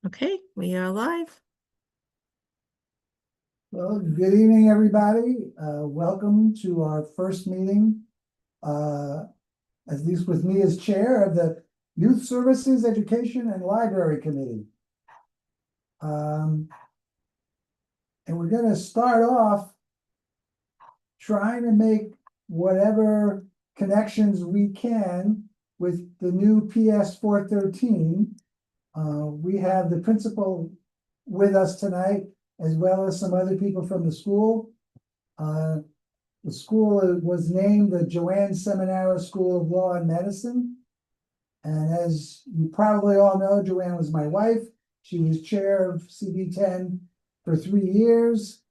Okay, we are live. Well, good evening, everybody. Welcome to our first meeting, at least with me as chair of the Youth Services, Education, and Library Committee. And we're going to start off trying to make whatever connections we can with the new PS 413. We have the principal with us tonight, as well as some other people from the school. The school was named the Joanne Seminara School of Law and Medicine. And as you probably all know, Joanne was my wife. She was chair of CB10 for 3 years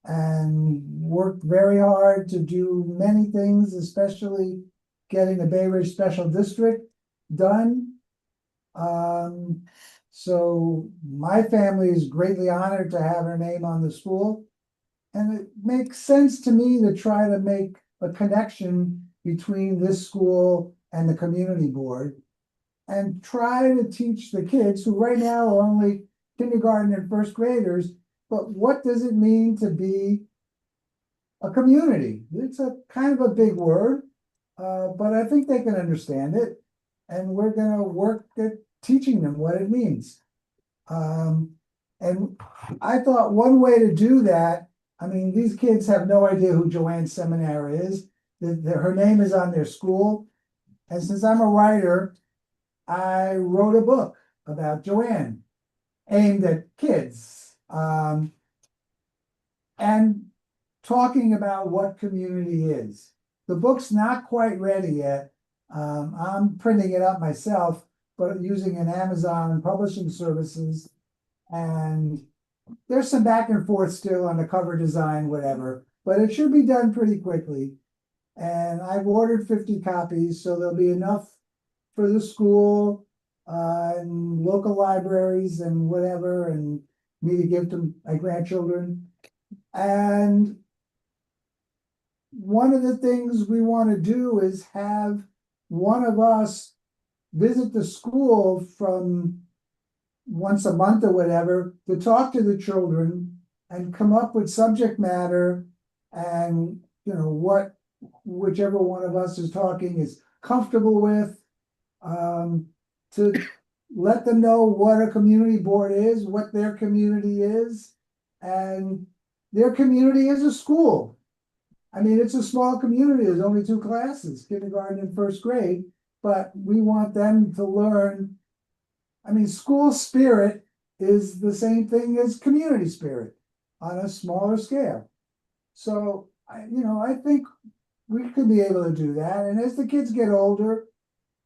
and worked very hard to do many things, especially getting the Bay Ridge Special District done. So my family is greatly honored to have her name on the school. And it makes sense to me to try to make a connection between this school and the community board and try to teach the kids who right now are only kindergarten and first graders, but what does it mean to be a community? It's a kind of a big word, but I think they can understand it. And we're gonna work at teaching them what it means. And I thought one way to do that, I mean, these kids have no idea who Joanne Seminara is. Her name is on their school. And since I'm a writer, I wrote a book about Joanne aimed at kids. And talking about what community is. The book's not quite ready yet. I'm printing it up myself, but using an Amazon publishing services. And there's some back and forth still on the cover design, whatever, but it should be done pretty quickly. And I've ordered 50 copies, so there'll be enough for the school, and local libraries and whatever, and me to give to my grandchildren. And one of the things we want to do is have one of us visit the school from once a month or whatever to talk to the children and come up with subject matter and, you know, what whichever one of us is talking is comfortable with, to let them know what a community board is, what their community is, and their community is a school. I mean, it's a small community. There's only 2 classes, kindergarten and first grade, but we want them to learn. I mean, school spirit is the same thing as community spirit on a smaller scale. So, I think we could be able to do that. And as the kids get older,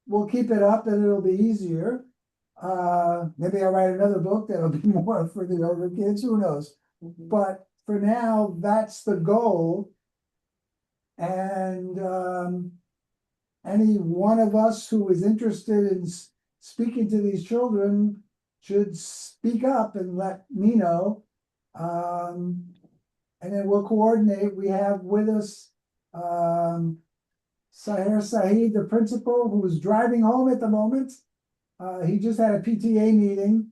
we'll keep it up and it'll be easier. Maybe I'll write another book that'll be more for the older kids, who knows? But for now, that's the goal. And any one of us who is interested in speaking to these children should speak up and let me know. And then we'll coordinate. We have with us Sahir Saeed, the principal, who is driving home at the moment. He just had a PTA meeting,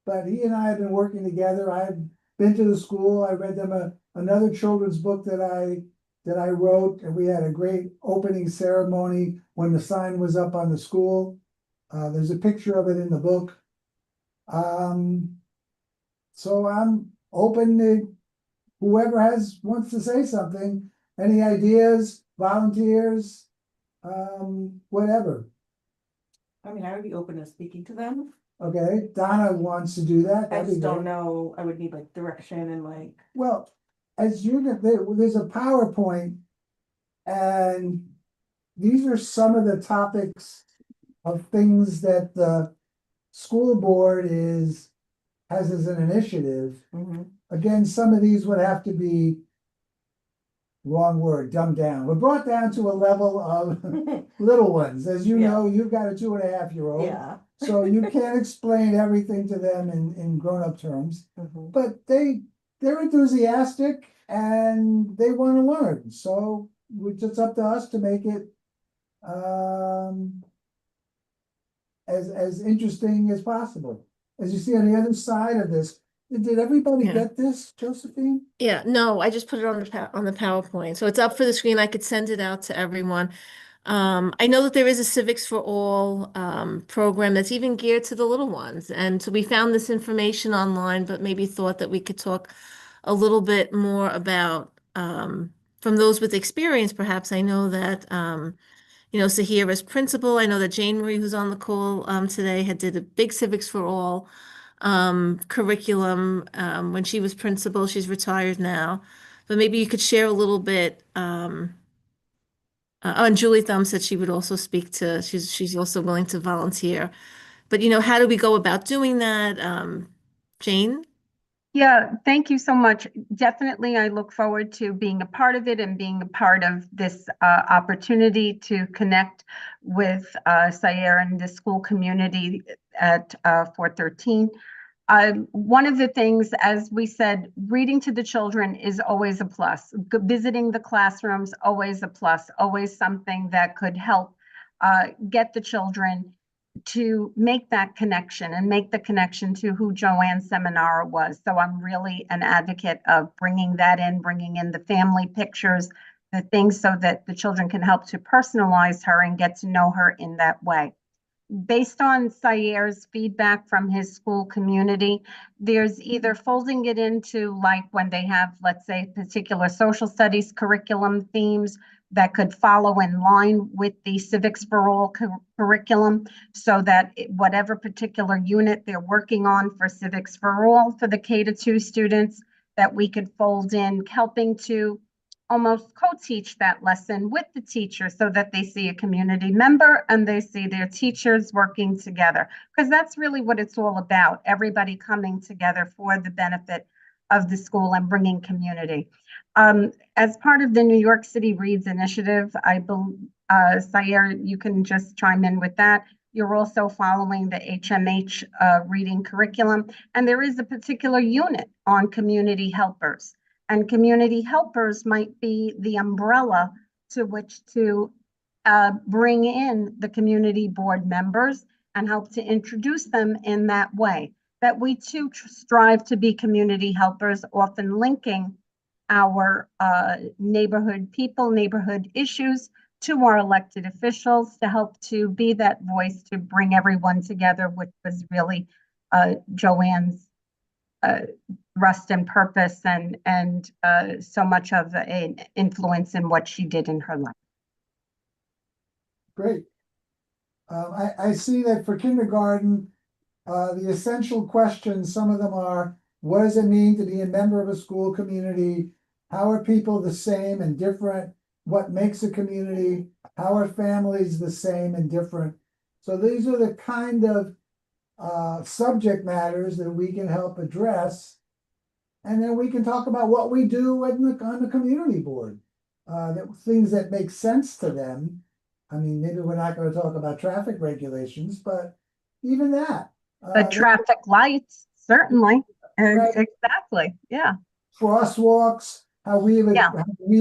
but he and I have been working together. I've been to the school. I read them another children's book that I wrote, and we had a great opening ceremony when the sign was up on the school. There's a picture of it in the book. So I'm open to whoever wants to say something, any ideas, volunteers, whatever. I mean, I would be open to speaking to them. Okay, Donna wants to do that. I That'd be just don't great. know, I would need like direction and like, Well, as there's a PowerPoint, and these are some of the topics of things that the school board has as an initiative. Again, some of these would have to be, wrong word, dumbed down. We're brought down to a level of little ones. As you know, you've got a 2.5-year-old. yeah. So you can't explain everything to them in grown-up terms. But they're enthusiastic and they want to learn. So it's up to us to make it as interesting as possible. as you see on the other side of this. Did everybody Yeah. get this, Josephine? Yeah, no, I just put it on the PowerPoint. So it's up for the screen. I could send it out to everyone. I know that there is a Civics for All program that's even geared to the little ones. And so we found this information online, but maybe thought that we could talk a little bit more about from those with experience, perhaps. I know that Sahira's principal, I know that Jane Marie, who's on the call today, had did a big Civics for All curriculum when she was principal. She's retired now, but maybe you could share a little bit. Oh, and Julie Thumb said she would also speak to. She's also willing to volunteer. But how do we go about doing that? Jane? Yeah, thank you so much. Definitely, I look forward to being a part of it and being a part of this opportunity to connect with Sayer and the school community at 413. One of the things, as we said, reading to the children is always a plus. Visiting the classrooms, always a plus, always something that could help get the children to make that connection and make the connection to who Joanne Seminara was. So I'm really an advocate of bringing that in, bringing in the family pictures, the things so that the children can help to personalize her and get to know her in that way. Based on Sayer's feedback from his school community, there's either folding it into like when they have, let's say, particular social studies curriculum themes that could follow in line with the Civics for All curriculum, so that whatever particular unit they're working on for Civics for All for the K-2 students, that we could fold in, helping to almost co-teach that lesson with the teacher so that they see a community member and they see their teachers working together. Because that's really what it's all about, everybody coming together for the benefit of the school and bringing community. As part of the New York City Reads Initiative, I believe, Sayer, you can just chime in with that. You're also following the HMH reading curriculum, and there is a particular unit on community helpers. And community helpers might be the umbrella to which to bring in the community board members and help to introduce them in that way. That we too strive to be community helpers, often linking our neighborhood people, neighborhood issues to our elected officials to help to be that voice to bring everyone together, which was really Joanne's rest and purpose and so much of an influence in what she did in her life. Great. I see that for kindergarten, the essential questions, some of them are, what does it mean to be a member of a school community? How are people the same and different? What makes a community? How are families the same and different? So these are the kind of subject matters that we can help address. And then we can talk about what we do on the community board. Things that make sense to them. I mean, maybe we're not going to talk about traffic regulations, but even that. The traffic lights, certainly. Right. Exactly. Yeah. Crosswalks, how we've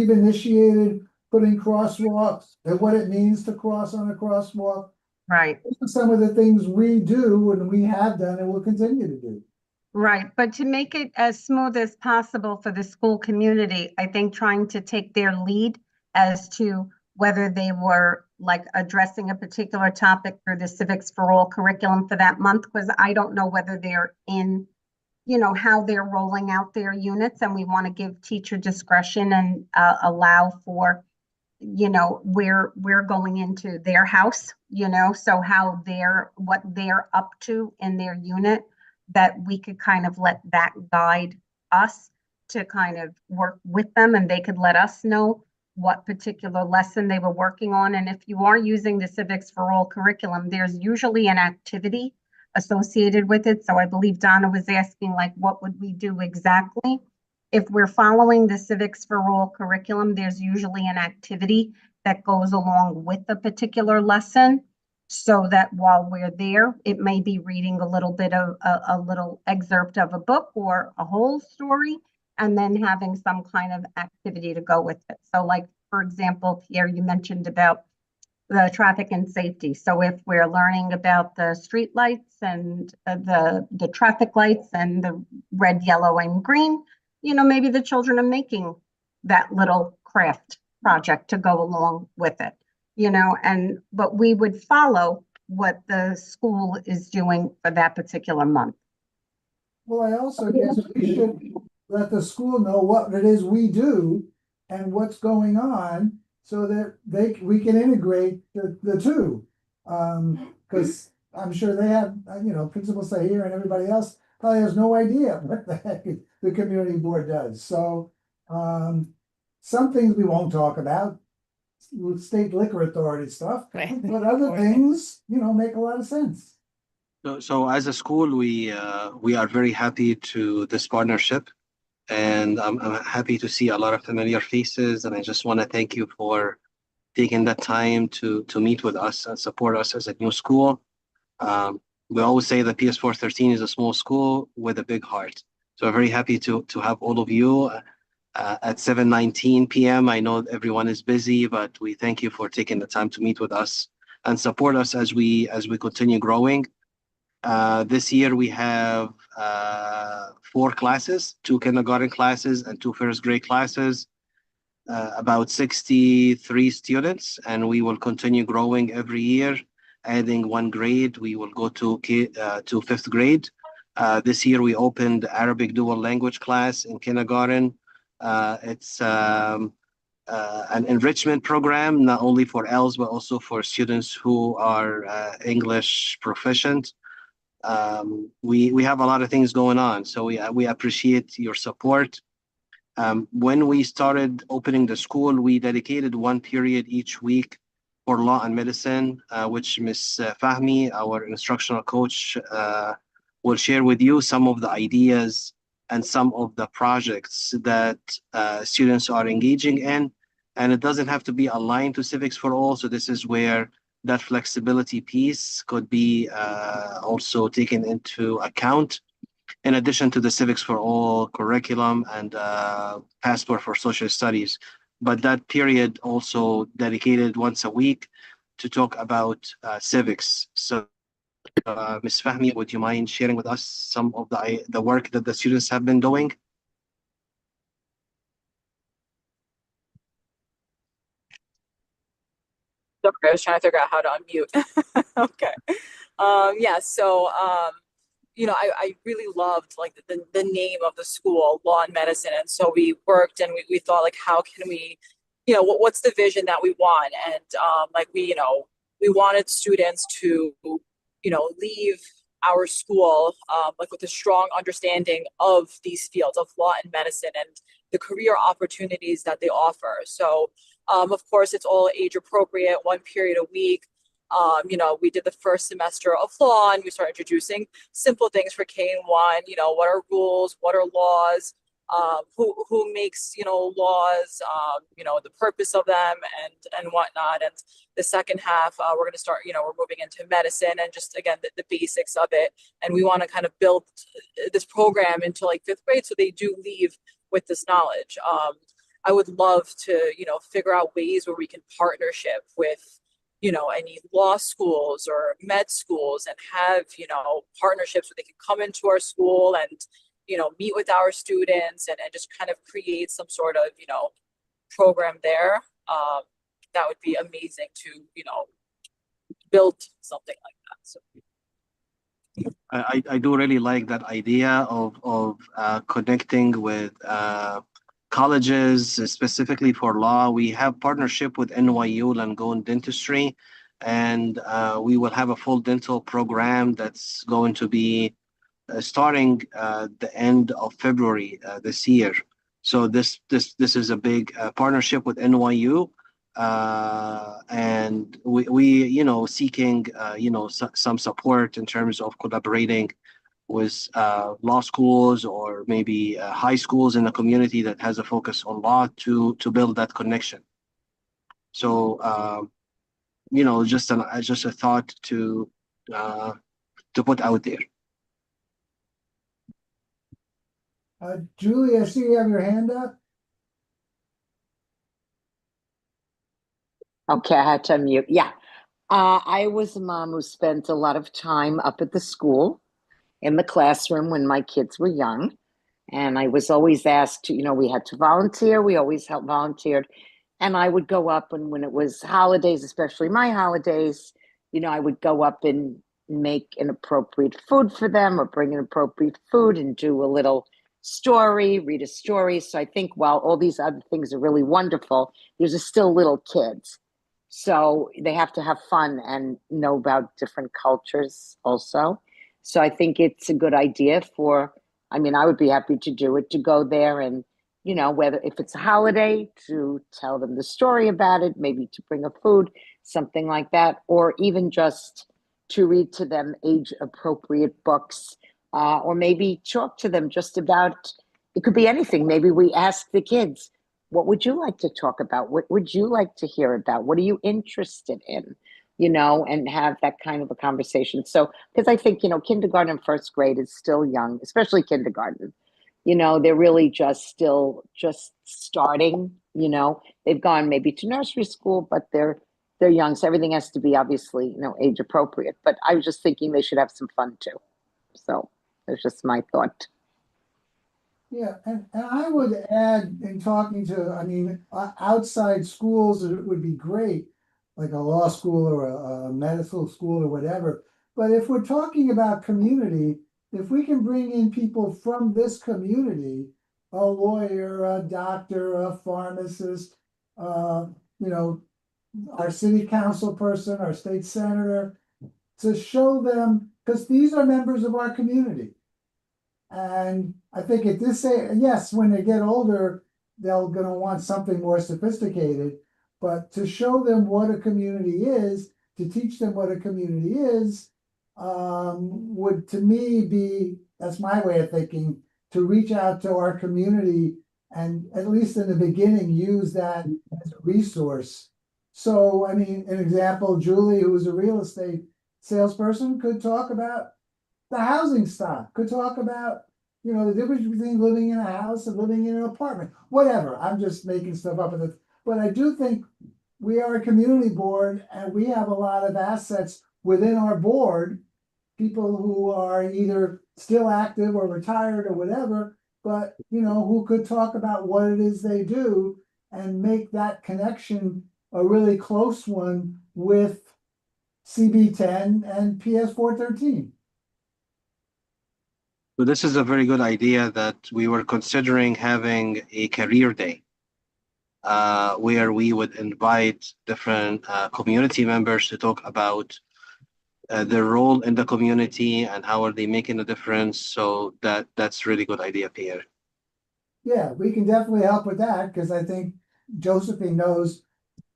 initiated putting crosswalks and what it means to cross on a crosswalk. Right. Those are some of the things we do and we have done and will continue to do. Right. But to make it as smooth as possible for the school community, I think trying to take their lead as to whether they were like addressing a particular topic through the Civics for All curriculum for that month, because I don't know whether they're in, how they're rolling out their units, and we want to give teacher discretion and allow for, we're going into their house, so what they're up to in their unit, that we could kind of let that guide us to kind of work with them, and they could let us know what particular lesson they were working on. And if you are using the Civics for All curriculum, there's usually an activity associated with it. So I believe Donna was asking, like, what would we do exactly? If we're following the Civics for All curriculum, there's usually an activity that goes along with a particular lesson, so that while we're there, it may be reading a little bit of a little excerpt of a book or a whole story, and then having some kind of activity to go with it. So like, for example, Pierre, you mentioned about the traffic and safety. So if we're learning about the street lights and the traffic lights and the red, yellow, and green, maybe the children are making that little craft project to go along with it, but we would follow what the school is doing for that particular month. Well, I also guess we should let the school know what it is we do and what's going on so that we can integrate the two. Because I'm sure they have, Principal Sahir and everybody else probably has no idea what the heck the community board does. So, some things we won't talk about, with state liquor authority stuff, Right. but other things, make a lot of sense. So as a school, we are very happy to this partnership, and I'm happy to see a lot of familiar faces. And I just want to thank you for taking that time to meet with us and support us as a new school. We always say that PS413 is a small school with a big heart. So we're very happy to have all of you at 7:19 p.m. I know everyone is busy, but we thank you for taking the time to meet with us and support us as we continue growing. This year we have 4 classes, 2 kindergarten classes and 2 first grade classes, about 63 students, and we will continue growing every year, adding 1 grade. We will go to 5th grade. This year we opened Arabic dual language class in kindergarten. It's an enrichment program, not only for ELs, but also for students who are English proficient. We have a lot of things going on, so we appreciate your support. When we started opening the school, we dedicated 1 period each week for law and medicine, which Ms. Fahmi, our instructional coach, will share with you some of the ideas and some of the projects that students are engaging in. And it doesn't have to be aligned to Civics for All, so this is where that flexibility piece could be also taken into account, in addition to the Civics for All curriculum and Passport for Social Studies. But that period also dedicated once a week to talk about civics. So, Ms. Fahmi, would you mind sharing with us some of the work that the students have been doing? Sorry, I was trying to figure out how to unmute. Okay. Yeah, so I really loved like the name of the school, Law and Medicine. And so we worked and we thought like, how can we, what's the vision that we want? And like we wanted students to, leave our school like with a strong understanding of these fields of law and medicine and the career opportunities that they offer. So of course, it's all age appropriate, 1 period a week. We did the first semester of law and we started introducing simple things for K-1, what are rules, what are laws, who makes, laws, the purpose of them and whatnot. And the second half, we're going to start, we're moving into medicine and just, again, the basics of it. And we want to kind of build this program into like 5th grade so they do leave with this knowledge. I would love to, figure out ways where we can partnership with, any law schools or med schools and have, partnerships where they can come into our school and, meet with our students and just kind of create some sort of, program there. That would be amazing to, build something like that. So. I do really like that idea of connecting with colleges, specifically for law. We have partnership with NYU Langone Dentistry, and we will have a full dental program that's going to be starting the end of February this year. So this is a big partnership with NYU, and we seeking some support in terms of collaborating with law schools or maybe high schools in the community that has a focus on law to build that connection. So just a thought to put out there. Julie, I see you have your hand up. Okay, I had to unmute. Yeah. I was a mom who spent a lot of time up at the school in the classroom when my kids were young. And I was always asked to, we had to volunteer. We always helped volunteered. And I would go up, and when it was holidays, especially my holidays, I would go up and make an appropriate food for them or bring an appropriate food and do a little story, read a story. So I think while all these other things are really wonderful, these are still little kids. So they have to have fun and know about different cultures also. So I think it's a good idea I would be happy to do it, to go there and, whether if it's a holiday, to tell them the story about it, maybe to bring a food, something like that, or even just to read to them age appropriate books, or maybe talk to them just about, it could be anything. Maybe we ask the kids, what would you like to talk about? What would you like to hear about? What are you interested in? And have that kind of a conversation. So, because I think, kindergarten and first grade is still young, especially kindergarten. They're really just starting, they've gone maybe to nursery school, but they're young. So everything has to be obviously, age appropriate. But I was just thinking they should have some fun too. So that's just my thought. Yeah, and I would add in talking to, outside schools, it would be great, like a law school or a medical school or whatever. But if we're talking about community, if we can bring in people from this community, a lawyer, a doctor, a pharmacist, uh, you know, our city council person, our state senator, to show them, because these are members of our community. And I think at this age, yes, when they get older, they're gonna want something more sophisticated. But to show them what a community is, to teach them what a community is, would to me be, that's my way of thinking, to reach out to our community and at least in the beginning, use that as a resource. So, an example, Julie, who was a real estate salesperson, could talk about the housing stock, could talk about, the difference between living in a house and living in an apartment, whatever. I'm just making stuff up. But I do think we are a community board and we have a lot of assets within our board, people who are either still active or retired or whatever, but, who could talk about what it is they do and make that connection a really close one with CB10 and PS 413. So this is a very good idea that we were considering having a career day, where we would invite different community members to talk about their role in the community and how are they making a difference. So that's really good idea, Pierre. Yeah, we can definitely help with that because I think Josephine knows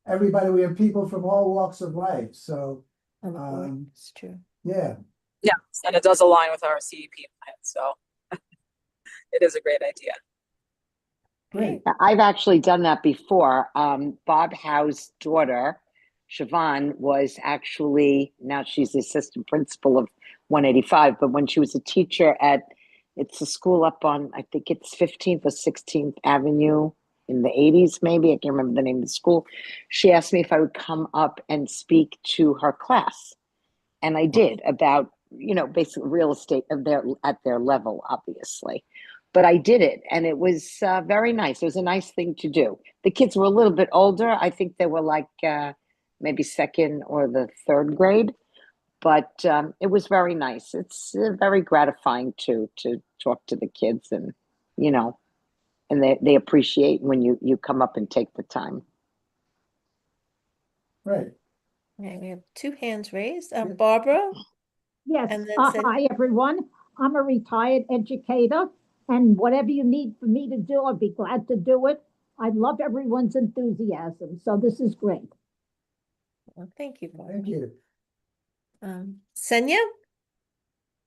everybody. We have people from all walks of life. So, It's true. yeah. Yeah, and it does align with our CEP plan, so it is a great idea. Great. I've actually done that before. Bob Howe's daughter, Siobhan, was actually, now she's the assistant principal of 185, but when she was a teacher it's a school up on, I think it's 15th or 16th Avenue in the 80s, maybe. I can't remember the name of the school. She asked me if I would come up and speak to her class. And I did about, basically real estate at their level, obviously. But I did it, and it was very nice. It was a nice thing to do. The kids were a little bit older. I think they were like maybe second or the third grade, but it was very nice. It's very gratifying to talk to the kids, and and they appreciate when you come up and take the time. Right. Okay, we have two hands raised. Barbara? Yes, And then hi everyone. I'm a retired educator, and whatever you need for me to do, I'd be glad to do it. I love everyone's enthusiasm, so this is great. Well, thank you, Barbara. Thank you. Senya?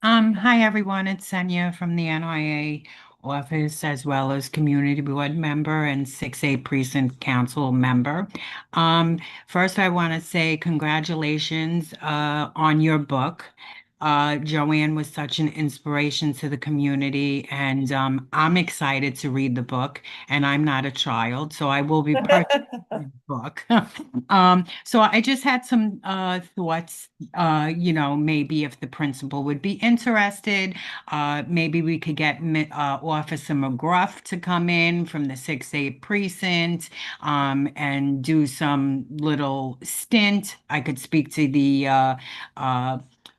Hi everyone, it's Senya from the NIA office, as well as community board member and 6A precinct council member. First, I want to say congratulations on your book. Joanne was such an inspiration to the community, and I'm excited to read the book. And I'm not a child, so I will be purchasing the book. So I just had some thoughts. Maybe if the principal would be interested, maybe we could get Officer McGruff to come in from the 6A precinct and do some little stint. I could speak to the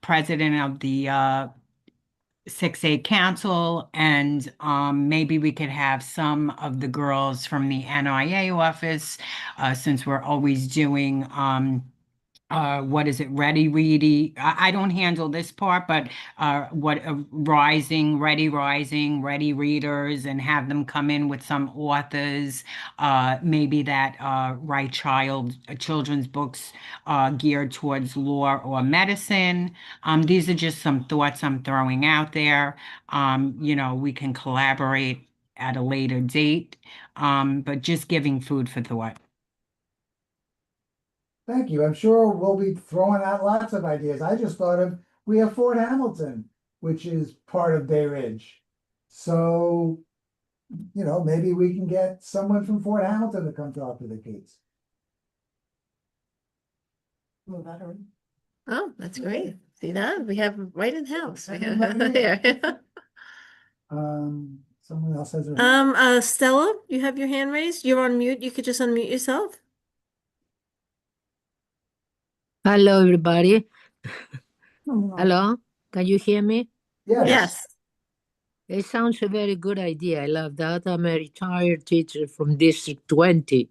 president of the 6A council, and maybe we could have some of the girls from the NIA office, since we're always doing what is it, Ready Ready? I don't handle this part, but Ready readers, and have them come in with some authors, maybe that write children's books geared towards law or medicine. These are just some thoughts I'm throwing out there. We can collaborate at a later date, but just giving food for thought. Thank you. I'm sure we'll be throwing out lots of ideas. I just thought of, we have Fort Hamilton, which is part of Bay Ridge. So, maybe we can get someone from Fort Hamilton to come talk to the kids. Move that around. Oh, that's great. See that? We have right in house. We Right have in there. Someone else has their. Stella, you have your hand raised. You're on mute. You could just unmute yourself. Hello, everybody. Oh, Hello, can you hear me? Yes. Yes. It sounds a very good idea. I love that. I'm a retired teacher from District 20,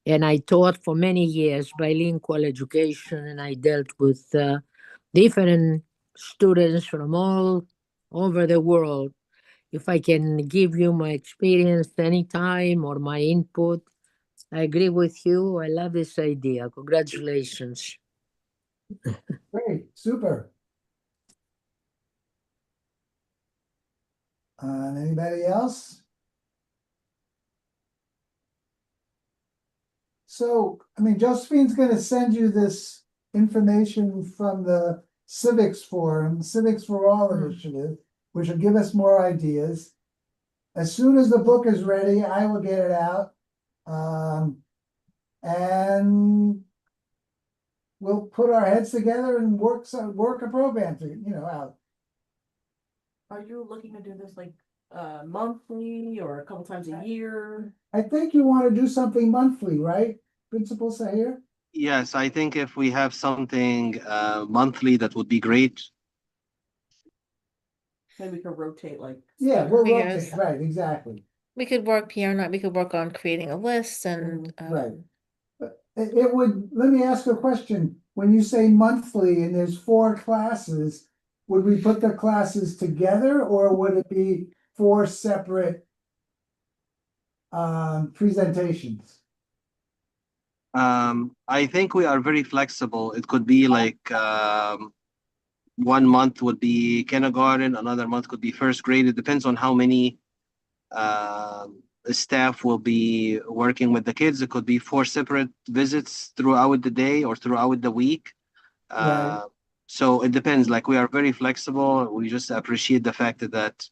and I taught for many years bilingual education, and I dealt with different students from all over the world. If I can give you my experience anytime or my input, I agree with you. I love this idea. Congratulations. Great, super. Anybody else? So, Josephine's going to send you this information from the Civics Forum, Civics for All initiative, which will give us more ideas. As soon as the book is ready, I will get it out. And we'll put our heads together and work a program out. Are you looking to do this like monthly or a couple times a year? I think you want to do something monthly, right, Principal Sahir? Yes, I think if we have something monthly, that would be great. Maybe we could rotate like. Yeah, we'll Yes. rotate, right, exactly. We could work, Pierre and I, we could work on creating a list and Right. It would, let me ask you a question. When you say monthly and there's 4 classes, would we put the classes together, or would it be 4 separate presentations? I think we are very flexible. It could be like 1 month would be kindergarten, another month could be first grade. It depends on how many staff will be working with the kids. It could be 4 separate visits throughout the day or throughout the week. Right. So it depends. Like, we are very flexible. We just appreciate the fact that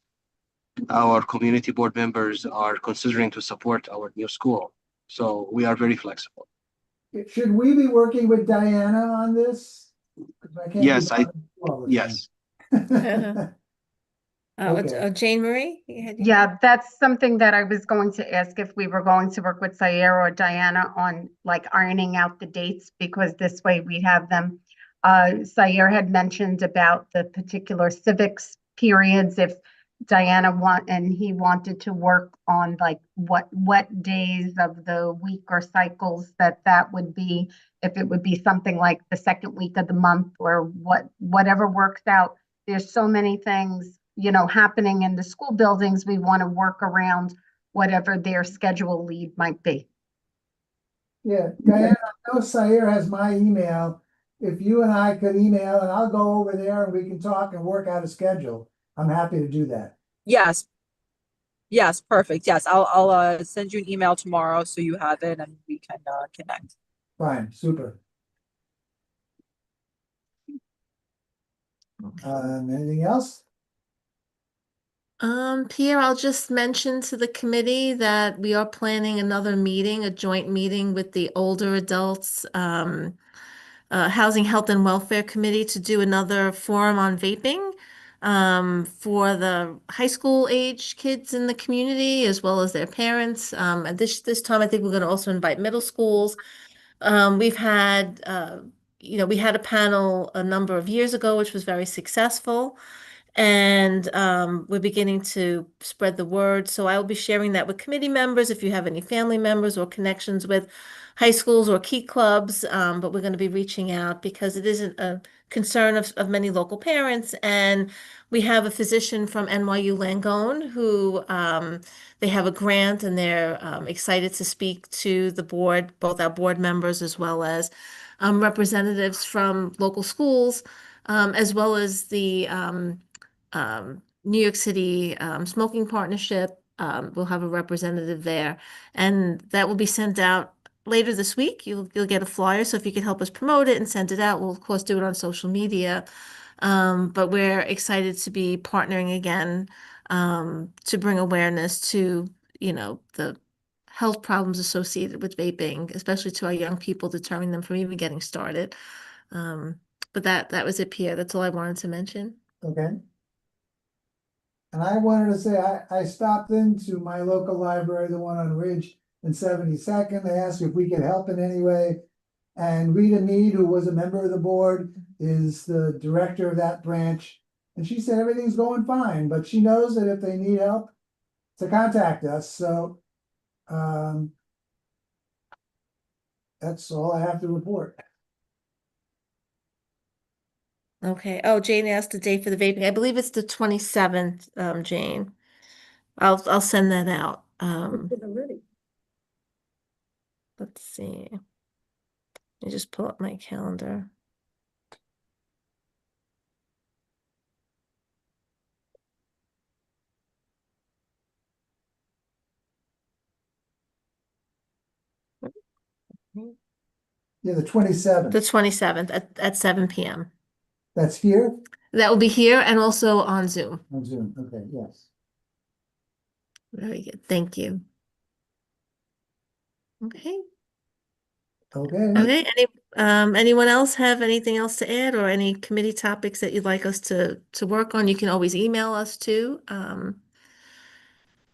our community board members are considering to support our new school. So we are very flexible. Should we be working with Diana on this? 'Cause I can't Yes, be bothered to do all this yes. thing. Okay. Jane Marie? Yeah, that's something that I was going to ask if we were going to work with Sayer or Diana on like ironing out the dates, because this way we have them. Sayer had mentioned about the particular civics periods, if Diana he wanted to work on like what days of the week or cycles that would be, if it would be something like the second week of the month or whatever works out. There's so many things happening in the school buildings. We want to work around whatever their schedule lead might be. Yeah, Diana, I know Sayer has my email. If you and I could email, and I'll go over there and we can talk and work out a schedule. I'm happy to do that. Yes. Yes, perfect. Yes, I'll send you an email tomorrow so you have it and we can connect. Fine, super. Anything else? Pierre, I'll just mention to the committee that we are planning another meeting, a joint meeting with the older adults, Housing, Health, and Welfare Committee to do another forum on vaping, for the high school age kids in the community as well as their parents. And this time, I think we're going to also invite middle schools. We've had, we had a panel a number of years ago, which was very successful. And we're beginning to spread the word. So I will be sharing that with committee members if you have any family members or connections with high schools or key clubs. But we're going to be reaching out because it is a concern of many local parents. And we have a physician from NYU Langone who they have a grant and they're excited to speak to the board, both our board members as well as representatives from local schools, as well as the New York City Smoking Partnership. We'll have a representative there, and that will be sent out later this week. You'll get a flyer, so if you could help us promote it and send it out, we'll of course do it on social media. But we're excited to be partnering again to bring awareness to, the health problems associated with vaping, especially to our young people, deterring them from even getting started. But that was it, Pierre. That's all I wanted to mention. Okay. And I wanted to say, I stopped into my local library, the one on Ridge and 72nd. They asked if we could help in any way. And Rita Mead, who was a member of the board, is the director of that branch. And she said everything's going fine, but she knows that if they need help, to contact us. So that's all I have to report. Okay. Oh, Jane asked the date for the vaping. I believe it's the 27th, Jane. I'll send that out. Let's see. Let me just pull up my calendar. Yeah, the 27th. The 27th at 7 p.m. That's here That will be here and also on Zoom. on Zoom. Okay, yes. Very good. Thank you. Okay. Okay. Okay. Anyone else have anything else to add or any committee topics that you'd like us to work on? You can always email us too.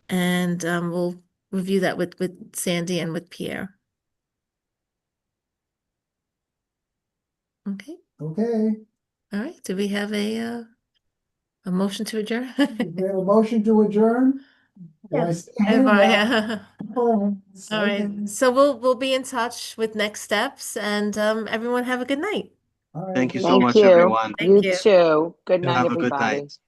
And we'll review that with Sandy and with Pierre. Okay. Okay. All right. Do we have a motion to adjourn? We have a motion to adjourn. Do I see a hand up? All right. So we'll be in touch with next steps and everyone have a good night. All right. Thank you so Thank much, you. everyone. Thank You you. too. Good night, Have a good everybody. night.